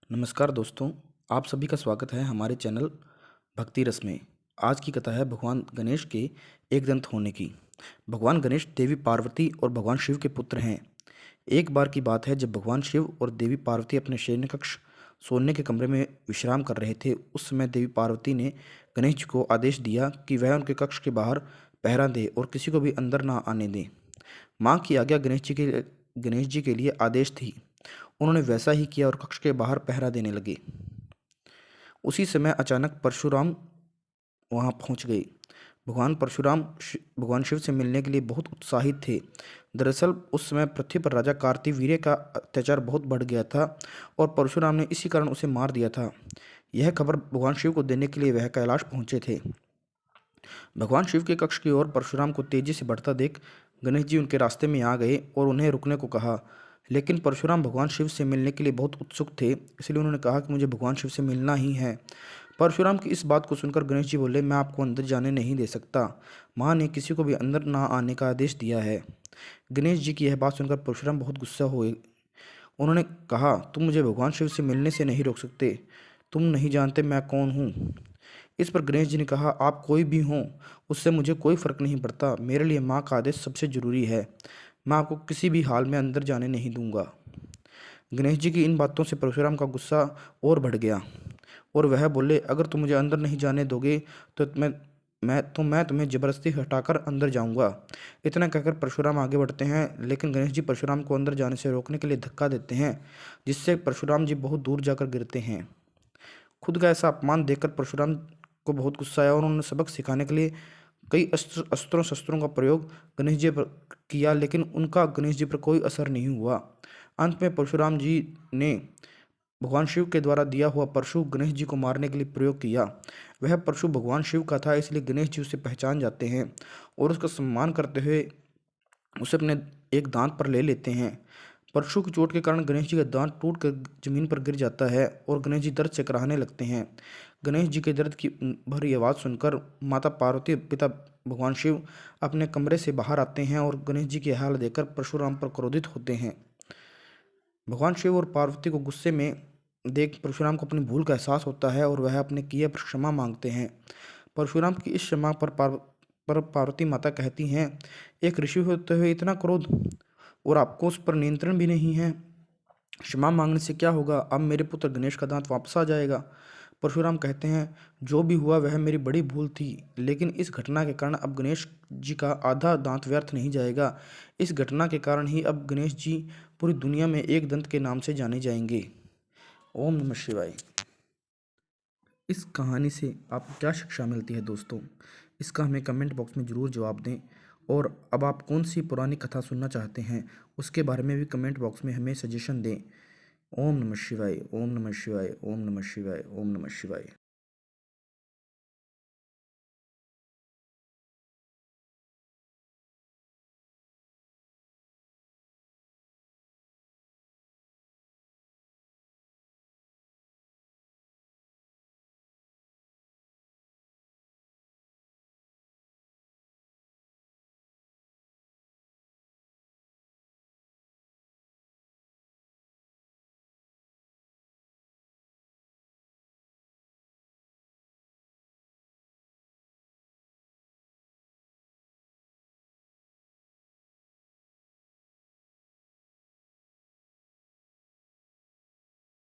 नमस्कार दोस्तों, आप सभी का स्वागत है हमारे चैनल भक्ति रस में। आज की कथा है भगवान गणेश के एक दंत होने की। भगवान गणेश देवी पार्वती और भगवान शिव के पुत्र हैं। एक बार की बात है जब भगवान शिव और देवी पार्वती अपने शयन कक्ष सोने के कमरे में विश्राम कर रहे थे। उस समय देवी पार्वती ने गणेश जी को आदेश दिया कि वह उनके कक्ष के बाहर पहरा दे और किसी को भी अंदर ना आने दें। माँ की आज्ञा गणेश जी के लिए आदेश थी। उन्होंने वैसा ही किया और कक्ष के बाहर पहरा देने लगे। उसी समय अचानक परशुराम वहां पहुंच गए। भगवान शिव से मिलने के लिए बहुत उत्साहित थे। दरअसल उस समय पृथ्वी पर राजा कार्तिवीर्य का अत्याचार बहुत बढ़ गया था और परशुराम ने इसी कारण उसे मार दिया था। यह खबर भगवान शिव को देने के लिए वह कैलाश पहुंचे थे। भगवान शिव के कक्ष की ओर परशुराम को तेजी से बढ़ता देख गणेश जी उनके रास्ते में आ गए और उन्हें रुकने को कहा। लेकिन परशुराम भगवान शिव से मिलने के लिए बहुत उत्सुक थे, इसलिए उन्होंने कहा कि मुझे भगवान शिव से मिलना ही है। परशुराम की इस बात को सुनकर गणेश जी बोले, मैं आपको अंदर जाने नहीं दे सकता। माँ ने किसी को भी अंदर ना आने का आदेश दिया है। गणेश जी की यह बात सुनकर परशुराम बहुत गुस्सा हुए। उन्होंने कहा, तुम मुझे भगवान शिव से मिलने से नहीं रोक सकते। तुम नहीं जानते मैं कौन हूँ। इस पर गणेश जी ने कहा, आप कोई भी हों, उससे मुझे कोई फर्क नहीं पड़ता। मेरे लिए माँ का आदेश सबसे जरूरी है। मैं आपको किसी भी हाल में अंदर जाने नहीं दूंगा। गणेश जी की इन बातों से परशुराम का गुस्सा और बढ़ गया और वह बोले, अगर तुम मुझे अंदर नहीं जाने दोगे तो मैं तुम्हें जबरदस्ती हटाकर अंदर जाऊंगा। इतना कहकर परशुराम आगे बढ़ते हैं, लेकिन गणेश जी परशुराम को अंदर जाने से रोकने के लिए धक्का देते हैं, जिससे परशुराम जी बहुत दूर जाकर गिरते हैं। खुद का ऐसा अपमान देखकर परशुराम को बहुत गुस्सा आया और उन्होंने सबक सिखाने के लिए कई अस्त्रों शस्त्रों का प्रयोग गणेश जी पर किया, लेकिन उनका गणेश जी पर कोई असर नहीं हुआ। अंत में परशुराम जी ने भगवान शिव के द्वारा दिया हुआ परशु गणेश जी को मारने के लिए प्रयोग किया। वह परशु भगवान शिव का था, इसलिए गणेश जी उसे पहचान जाते हैं और उसका सम्मान करते हुए उसे अपने एक दांत पर ले लेते हैं। परशु की चोट के कारण गणेश जी का दांत टूट कर जमीन पर गिर जाता है और गणेश जी दर्द से कराहने लगते हैं। गणेश जी के दर्द की भरी आवाज़ सुनकर माता पार्वती पिता भगवान शिव अपने कमरे से बाहर आते हैं और गणेश जी की हाल देखकर परशुराम पर क्रोधित होते हैं। भगवान शिव और पार्वती को गुस्से में देख परशुराम को अपनी भूल का एहसास होता है और वह अपने किए पर क्षमा मांगते हैं। परशुराम की इस क्षमा पर पार्वती माता कहती हैं, एक ऋषि होते हुए इतना क्रोध और आपको उस पर नियंत्रण भी नहीं है। क्षमा मांगने से क्या होगा, अब मेरे पुत्र गणेश का दांत वापस आ जाएगा। परशुराम कहते हैं, जो भी हुआ वह मेरी बड़ी भूल थी, लेकिन इस घटना के कारण अब गणेश जी का आधा दांत व्यर्थ नहीं जाएगा। इस घटना के कारण ही अब गणेश जी पूरी दुनिया में एक दंत के नाम से जाने जाएंगे। ओम नमः शिवाय। इस कहानी से आपको क्या शिक्षा मिलती है दोस्तों? इसका हमें कमेंट बॉक्स में ज़रूर जवाब दें। और अब आप कौन सी पुरानी कथा सुनना चाहते हैं उसके बारे में भी कमेंट बॉक्स में हमें सजेशन दें। ओम नमः शिवाय, ओम नमः शिवाय, ओम नमः शिवाय, ओम नमः शिवाय।